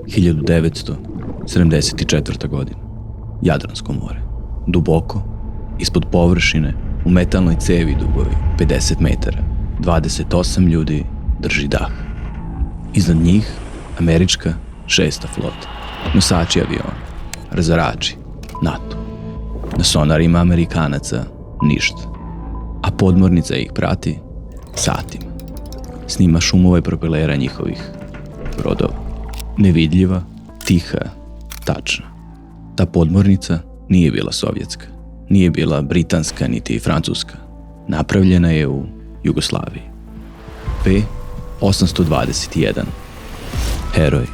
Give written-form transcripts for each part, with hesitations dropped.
1974. godina. Jadransko more. Duboko, ispod površine, u metalnoj cevi dugovi 50 metara. 28 ljudi drži dah. Iznad njih američka 6. flota. Nosači aviona, razarači, NATO. Na sonarima Amerikanaca ništa. A podmornica ih prati satima. Snima šumove propelera njihovih brodova. Nevidljiva, tiha, tačna. Ta podmornica nije bila sovjetska. Nije bila britanska niti francuska. Napravljena je u Jugoslaviji. P-821. Heroj.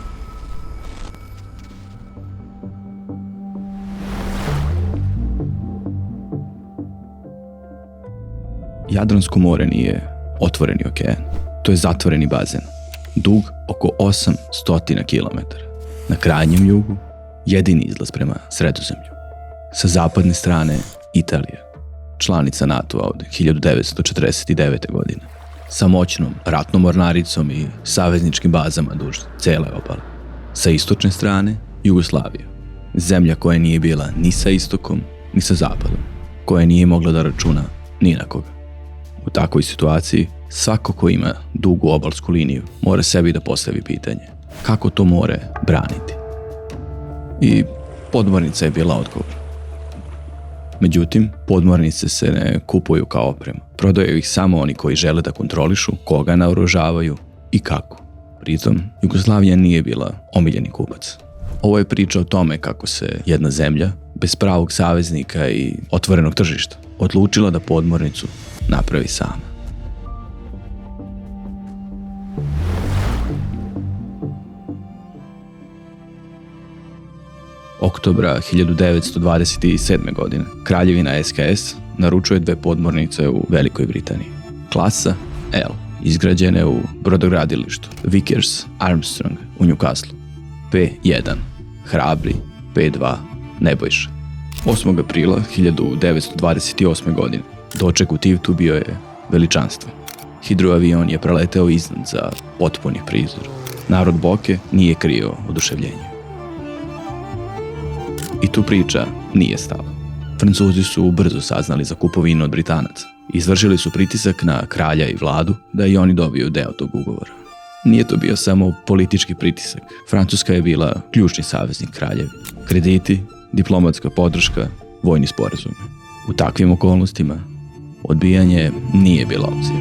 Jadransko more nije otvoreni okean. To je zatvoreni bazen. Dug oko 800 km. Na krajnjem jugu jedini izlaz prema Sredozemlju. Sa zapadne strane Italija, članica NATO-a od 1949. godine. Sa moćnom ratnom mornaricom i savezničkim bazama duž cele obale. Sa istočne strane Jugoslavija. Zemlja koja nije bila ni sa istokom, ni sa zapadom. Koja nije mogla da računa ni na koga. U takvoj situaciji, svako ko ima dugu obalsku liniju mora sebi da postavi pitanje: kako to more braniti? I podmornica je bila odgovor. Međutim, podmornice se ne kupuju kao oprema. Prodaju ih samo oni koji žele da kontrolišu koga naoružavaju i kako. Pritom, Jugoslavija nije bila omiljeni kupac. Ovo je priča o tome kako se jedna zemlja, bez pravog saveznika i otvorenog tržišta, odlučila da podmornicu napravi sama. Oktobra 1927. godine Kraljevina SKS naručuje 2 podmornice u Velikoj Britaniji. Klasa L, izgrađene u brodogradilištu Vickers Armstrong u Newcastle. P1, Hrabri, P2, Nebojša. 8. aprila 1928. godine doček u Tivtu bio je veličanstven. Hidroavion je preleteo iznad za potpuni prizor. Narod Boke nije krio oduševljenje. I tu priča nije stala. Francuzi su brzo saznali za kupovinu od Britanaca. Izvršili su pritisak na kralja i vladu da i oni dobiju deo tog ugovora. Nije to bio samo politički pritisak. Francuska je bila ključni saveznik kraljevi. Krediti, diplomatska podrška, vojni sporazumi. U takvim okolnostima odbijanje nije bila opcija.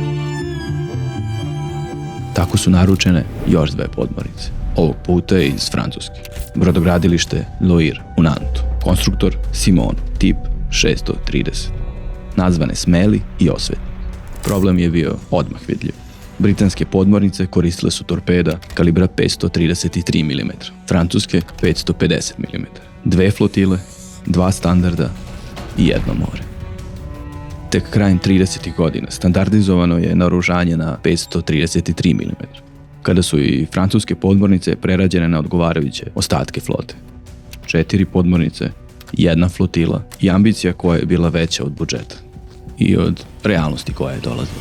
Tako su naručene još 2 podmornice. Ovog puta je iz Francuske. Brodogradilište Loir u Nantu. Konstruktor Simon, tip 630. Nazvane Smeli i Osvetnik. Problem je bio odmah vidljiv. Britanske podmornice koristile su torpeda kalibra 533 mm, francuske 550 mm. 2 flotile, 2 standarda i 1 more. Tek krajem 30. godina standardizovano je naoružanje na 533 mm, kada su i francuske podmornice prerađene na odgovarajuće ostatke flote. 4 podmornice, 1 flotila i ambicija koja je bila veća od budžeta i od realnosti koja je dolazila.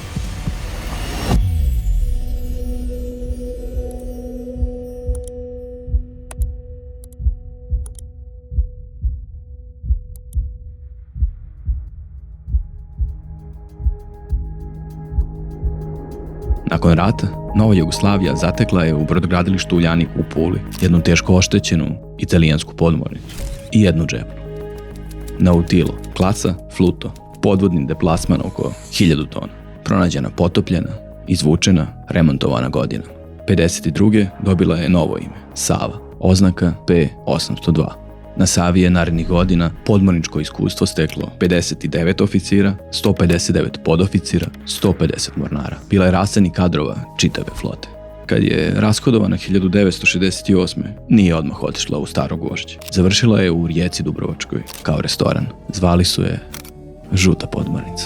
Nakon rata, Nova Jugoslavija zatekla je u brodogradilištu Uljanik u Puli jednu teško oštećenu italijansku podmornicu i jednu džepnu. Nautilo, klasa Fluto, podvodni deplasman oko 1000 tona, pronađena potopljena, izvučena, remontovana godina. 52. dobila je novo ime, Sava, oznaka P802. Na Savi je narednih godina podmorničko iskustvo steklo 59 oficira, 159 podoficira, 150 mornara. Bila je rasadnik kadrova čitave flote. Kad je rashodovana 1968. nije odmah otišla u Staro Gvožđe. Završila je u Rijeci Dubrovačkoj kao restoran. Zvali su je Žuta podmornica.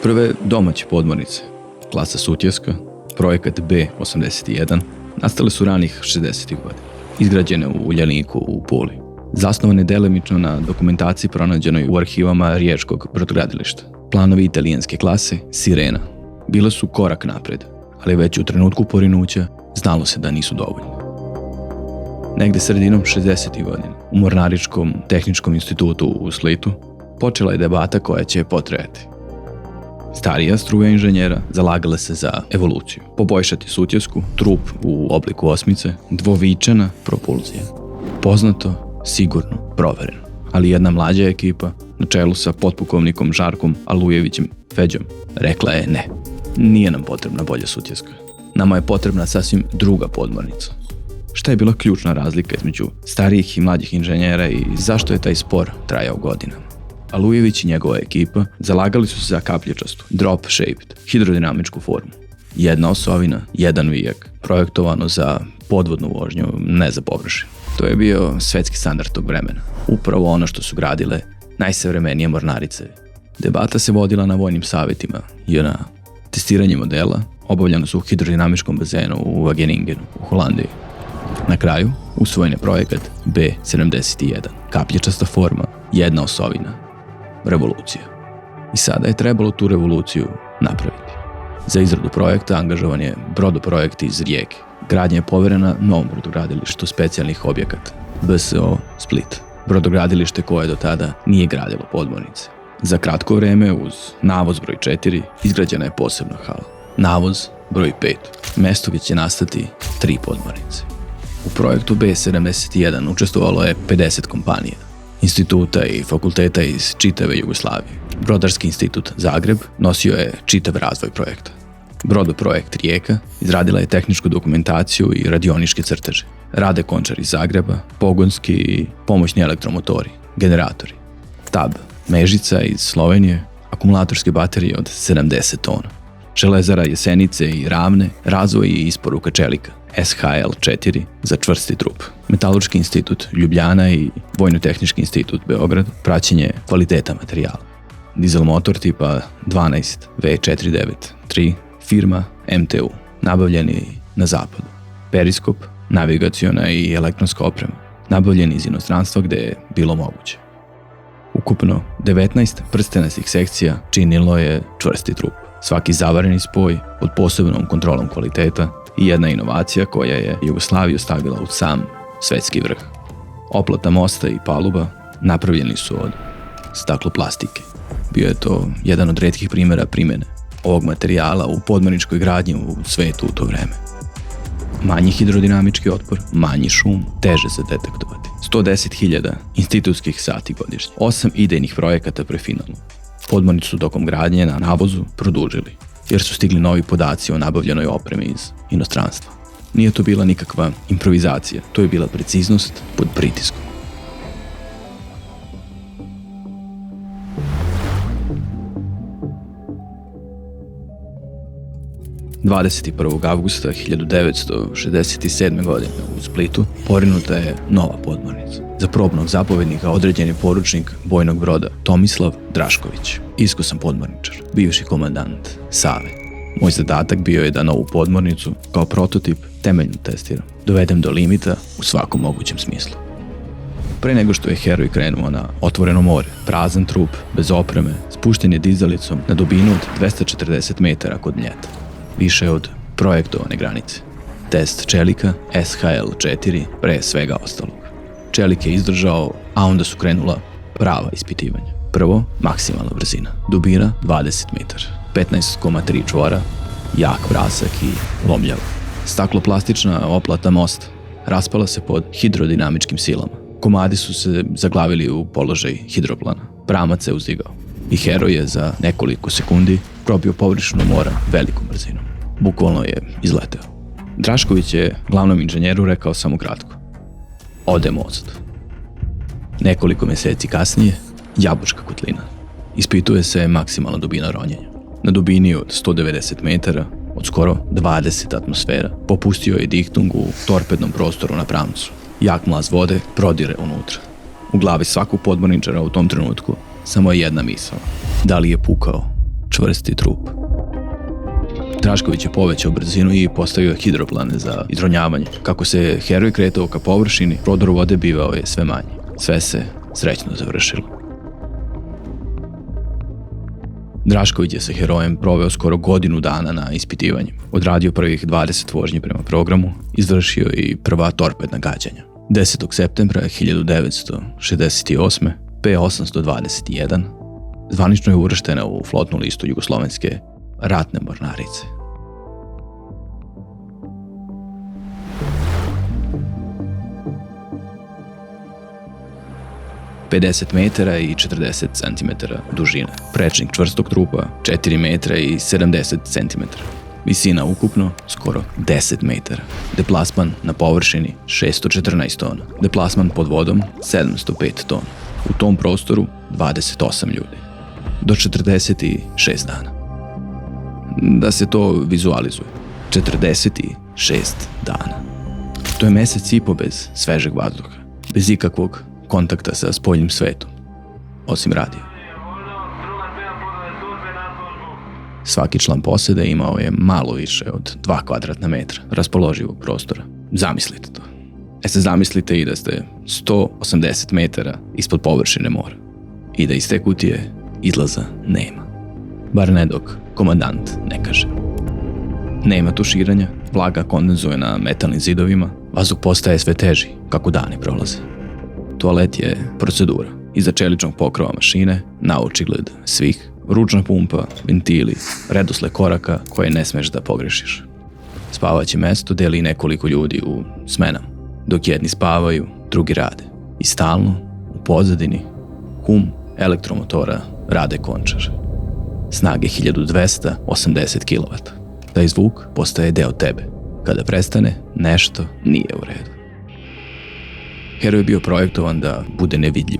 Prve domaće podmornice, klasa Sutjeska, projekat B81, nastale su ranih 60. godina, izgrađene u Uljaniku u Puli. Zasnovan je delimično na dokumentaciji pronađenoj u arhivama riječkog brodogradilišta. Planovi italijanske klase Sirena bile su korak napred, ali već u trenutku porinuća znalo se da nisu dovoljni. Negde sredinom 60. godina u Mornaričkom tehničkom institutu u Splitu počela je debata koja će potrajati. Starija struja inženjera zalagala se za evoluciju, poboljšati sutjesku, trup u obliku osmice, dvovičana propulzija. Poznato, sigurno, provereno. Ali jedna mlađa ekipa, na čelu sa potpukovnikom Žarkom Alujevićem Feđom, rekla je ne. Nije nam potrebna bolja sutjeska. Nama je potrebna sasvim druga podmornica. Šta je bila ključna razlika između starijih i mlađih inženjera i zašto je taj spor trajao godinama? Alujević i njegova ekipa zalagali su se za kaplječastu, drop-shaped, hidrodinamičku formu. Jedna osovina, jedan vijak, projektovano za podvodnu vožnju, ne za površinu. To je bio svetski standard tog vremena. Upravo ono što su gradile najsavremenije mornarice. Debata se vodila na vojnim savjetima i na testiranje modela obavljano su u hidrodinamičkom bazenu u Wageningenu, u Holandiji. Na kraju usvojen je projekat B71, kaplječasta forma, jedna osovina, revolucija. I sada je trebalo tu revoluciju napraviti. Za izradu projekta angažovan je brodoprojekt iz Rijeke. Gradnja je poverena novom brodogradilištu specijalnih objekata, BSO Split. Brodogradilište koje do tada nije gradilo podmornice. Za kratko vreme uz navoz broj 4 izgrađena je posebna hala. Navoz broj 5, mesto gdje će nastati 3 podmornice. U projektu B71 učestvovalo je 50 kompanija, instituta i fakulteta iz čitave Jugoslavije. Brodarski institut Zagreb nosio je čitav razvoj projekta. Brodoprojekt Rijeka izradila je tehničku dokumentaciju i radioničke crteže. Rade Končar iz Zagreba, pogonski i pomoćni elektromotori, generatori. TAB Mežica iz Slovenije, akumulatorske baterije od 70 tona. Železara Jesenice i Ravne, razvoj i isporuka čelika. SHL-4 za čvrsti trup. Metalurški institut Ljubljana i Vojno-tehnički institut Beograd, praćenje kvaliteta materijala. Dizel motor tipa 12 V493, firma MTU, nabavljeni na zapadu. Periskop, navigaciona i elektronska oprema, nabavljeni iz inostranstva gde je bilo moguće. Ukupno 19 prstenastih sekcija činilo je čvrsti trup. Svaki zavareni spoj pod posebnom kontrolom kvaliteta i jedna inovacija koja je Jugoslaviju stavila u sam svetski vrh. Oplata mosta i paluba napravljeni su od stakloplastike. Bio je to jedan od retkih primjera primjene ovog materijala u podmorničkoj gradnji u svetu u to vreme. Manji hidrodinamički otpor, manji šum, teže za detektovati. 110.000 institutskih sati godišnje. 8 idejnih projekata prefinalno. Podmornicu su tokom gradnje na navozu produžili, jer su stigli novi podaci o nabavljenoj opremi iz inostranstva. Nije to bila nikakva improvizacija, to je bila preciznost pod pritiskom. 21. avgusta 1967. godine u Splitu porinuta je nova podmornica. Za probnog zapovednika određen je poručnik bojnog broda Tomislav Drašković, iskusan podmorničar, bivši komandant Save. Moj zadatak bio je da novu podmornicu, kao prototip, temeljno testiram, dovedem do limita u svakom mogućem smislu. Pre nego što je heroj krenuo na otvoreno more, prazan trup, bez opreme, spušten je dizalicom na dubinu od 240 metara kod Mljeta. Više od projektovane granice. Test čelika SHL-4 pre svega ostalog. Čelik je izdržao, a onda su krenula prava ispitivanja. Prvo, maksimalna brzina. Dubina 20 metara. 15,3 čvora, jak vrasak i lomljav. Stakloplastična oplata mosta raspala se pod hidrodinamičkim silama. Komadi su se zaglavili u položaj hidroplana. Pramac se uzdigao. I heroj je za nekoliko sekundi probio površinu mora velikom brzinom. Bukvalno je izleteo. Drašković je glavnom inženjeru rekao samo kratko: ode most. Nekoliko mjeseci kasnije, Jabučka kotlina. Ispituje se maksimalna dubina ronjenja. Na dubini od 190 metara, od skoro 20 atmosfera, popustio je dihtung u torpednom prostoru na pramcu. Jak mlaz vode prodire unutra. U glavi svakog podmorničara u tom trenutku samo je jedna misao. Da li je pukao čvrsti trup? Drašković je povećao brzinu i postavio hidroplane za izronjavanje. Kako se heroj kretao ka površini, prodor vode bivao je sve manji. sve se srećno završilo. Drašković je sa herojem proveo skoro godinu dana na ispitivanju. Odradio prvih 20 vožnji prema programu, izvršio i prva torpedna gađanja. 10. septembra 1968. P-821 zvanično je uvrštena u flotnu listu Jugoslovenske ratne mornarice. ...50 metara i 40 centimetara dužine. Prečnik čvrstog trupa 4 metra i 70 centimetara. Visina ukupno skoro 10 metara. Deplasman na površini 614 tona. Deplasman pod vodom 705 tona. U tom prostoru 28 ljudi. Do 46 dana. Da se to vizualizuje. 46 dana. To je mesec i po bez svežeg vazduha. Bez ikakvog kontakta sa spoljnim svetom. Osim radija. Svaki član posade imao je malo više od 2 kvadratna metra raspoloživog prostora. Zamislite to. Se zamislite i da ste 180 metara ispod površine mora. I da iz te kutije izlaza nema. Bar ne dok komandant ne kaže. Nema tuširanja, vlaga kondenzuje na metalnim zidovima, vazduh postaje sve teži kako dani prolaze. Toalet je procedura. Iza čeličnog pokrova mašine, na očigled svih, ručna pumpa, ventili, redosled koraka koje ne smeš da pogrešiš. Spavaće mesto deli nekoliko ljudi u smenama. Dok jedni spavaju, drugi rade. I stalno, u pozadini, hum elektromotora rade končar. Snage 1280 kW. Taj zvuk postaje deo tebe. Kada prestane, nešto nije u redu. Heroj je bio projektovan da bude nevidljiv.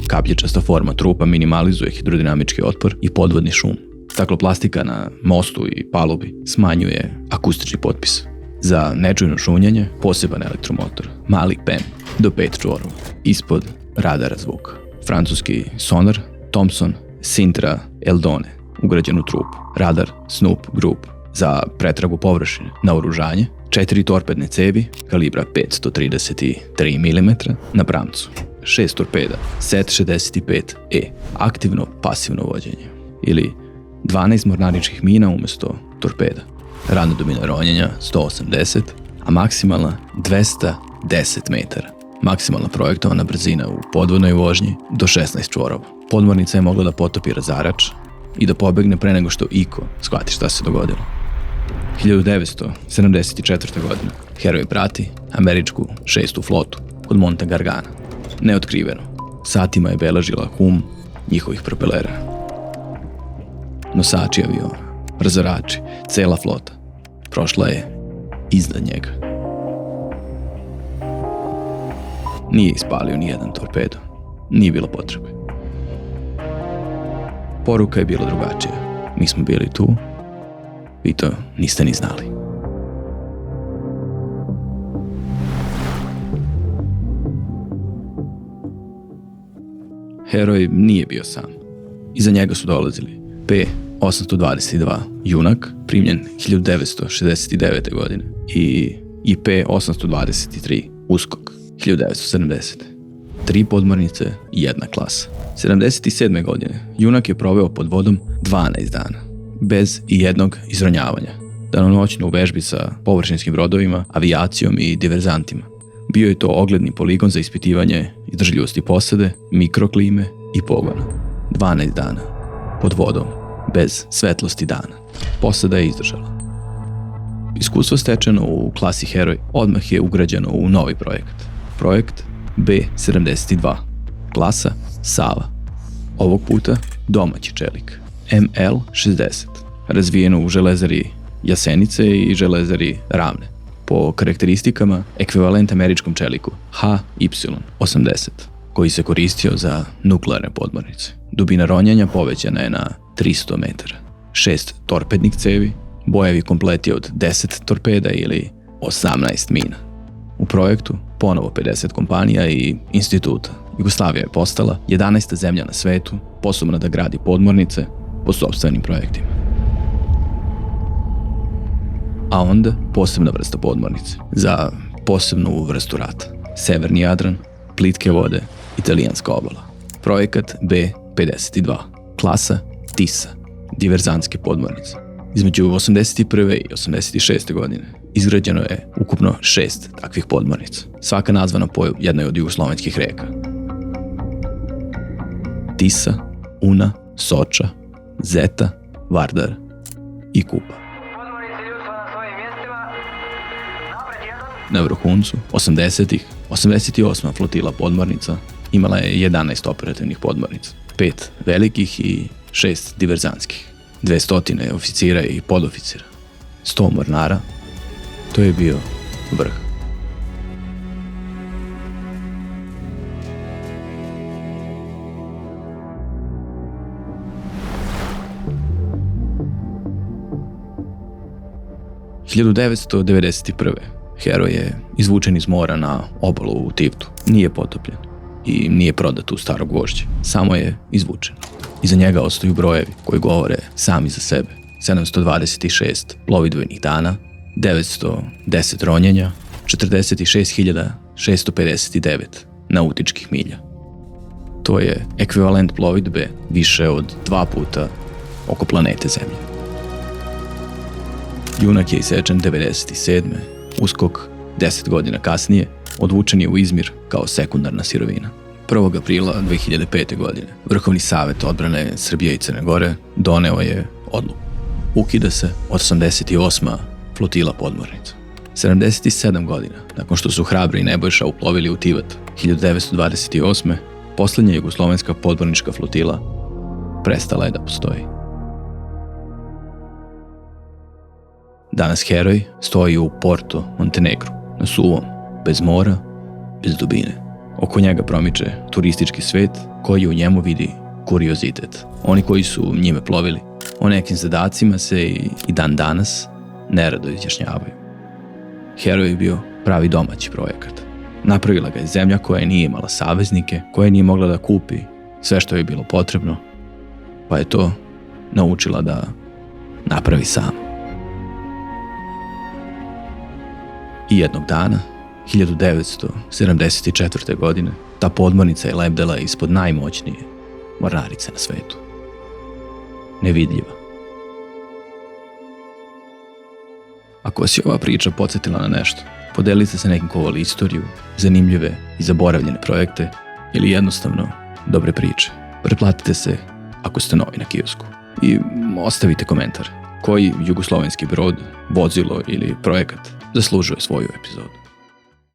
Kapljičasta forma trupa minimalizuje hidrodinamički otpor i podvodni šum. Staklo-plastika na mostu i palubi smanjuje akustični potpis. Za nečujno šunjanje poseban elektromotor, mali PEM do 5 čvorova, ispod radara zvuka. Francuski sonar Thomson Sintra Eldone, ugrađen u trupu. Radar Snoop Group za pretragu površine. Naoružanje 4 torpedne cevi kalibra 533 mm na pramcu. 6 torpeda Set 65E, aktivno pasivno vođenje. Ili 12 mornaričkih mina umjesto torpeda. Radna dubina ronjenja 180, a maksimalna 210 metara. Maksimalna projektovana brzina u podvodnoj vožnji do 16 čvorova. Podmornica je mogla da potopi razarač i da pobegne pre nego što iko shvati šta se dogodilo. 1974. godine heroj prati američku 6. flotu kod Monte Gargana. Neotkriveno. Satima je beležila hum njihovih propelera. Nosači aviona, razarači, cela flota prošla je iznad njega. Nije ispalio ni jedan torpedo. Nije bilo potrebe. Poruka je bila drugačija. Mi smo bili tu, vi to niste ni znali. Heroj nije bio sam. Iza njega su dolazili P-822 Junak, primljen 1969. godine, i P-823 Uskok, 1970. 3 podmornice i 1 klasa. 77. godine Junak je proveo pod vodom 12 dana, bez i jednog izronjavanja, danonoćno u vežbi sa površinskim brodovima, avijacijom i diverzantima. Bio je to ogledni poligon za ispitivanje izdržljivosti posade, mikroklime i pogona. 12 dana, pod vodom, bez svetlosti dana. Posada je izdržala. Iskustvo stečeno u klasi Heroj odmah je ugrađeno u novi projekt. Projekt B-72, klasa Sava. Ovog puta domaći čelik, ML-60, razvijeno u železari Jasenice i železari Ravne. Po karakteristikama ekvivalent američkom čeliku HY-80, koji se koristio za nuklearne podmornice. Dubina ronjenja povećana je na 300 metara. 6 torpednih cevi, bojevi kompleti od 10 torpeda ili 18 mina. U projektu ponovo 50 kompanija i instituta. Jugoslavija je postala 11. zemlja na svetu sposobna da gradi podmornice po sopstvenim projektima. A onda posebna vrsta podmornice za posebnu vrstu rata. Severni Jadran, plitke vode, italijanska obala. Projekat B-52, klasa Tisa, diverzantske podmornice. Između 81. i 86. godine izgrađeno je ukupno 6 takvih podmornica, svaka nazvana po jednoj od jugoslovenskih reka. Tisa, Una, Soča, Zeta, Vardar i Kupa. Na vrhuncu 80-ih, 88. flotila podmornica imala je 11 operativnih podmornica, 5 velikih i 6 diverzantskih, 200 oficira i podoficira, 100 mornara. To je bio vrh. – 1991. Heroj je izvučen iz mora na obalu u Tivtu. Nije potopljen i nije prodat u staro gvožđe. Samo je izvučen. Iza njega ostaju brojevi koji govore sami za sebe. 726 plovidbenih dana, 910 ronjenja, 46.659 nautičkih milja. To je ekvivalent plovidbe više od 2 puta oko planete Zemlje. Junak je isečen 97. Uskok 10 godina kasnije odvučen je u Izmir kao sekundarna sirovina. 1. aprila 2005. godine Vrhovni savet odbrane Srbije i Crne Gore doneo je odluku. Ukida se 88. flotila podmornica. 77 godina nakon što su Hrabri i Nebojša uplovili u Tivat 1928. poslednja jugoslovenska podmornička flotila prestala je da postoji. Danas heroj stoji u Porto Montenegru, na suvom, bez mora, bez dubine. Oko njega promiče turistički svet koji u njemu vidi kuriozitet. Oni koji su njime plovili, o nekim zadacima se i dan danas nerado izjašnjavaju. Heroj je bio pravi domaći projekat. Napravila ga je zemlja koja nije imala saveznike, koja nije mogla da kupi sve što je bilo potrebno, pa je to naučila da napravi sama. I jednog dana, 1974. godine, ta podmornica je lebdela ispod najmoćnije mornarice na svetu. Nevidljiva. Ako vas je ova priča podsjetila na nešto, podelite se nekim ko voli istoriju, zanimljive i zaboravljene projekte ili jednostavno dobre priče. Pretplatite se ako ste novi na kiosku i ostavite komentar koji jugoslovenski brod, vozilo ili projekat zaslužuje svoju epizodu.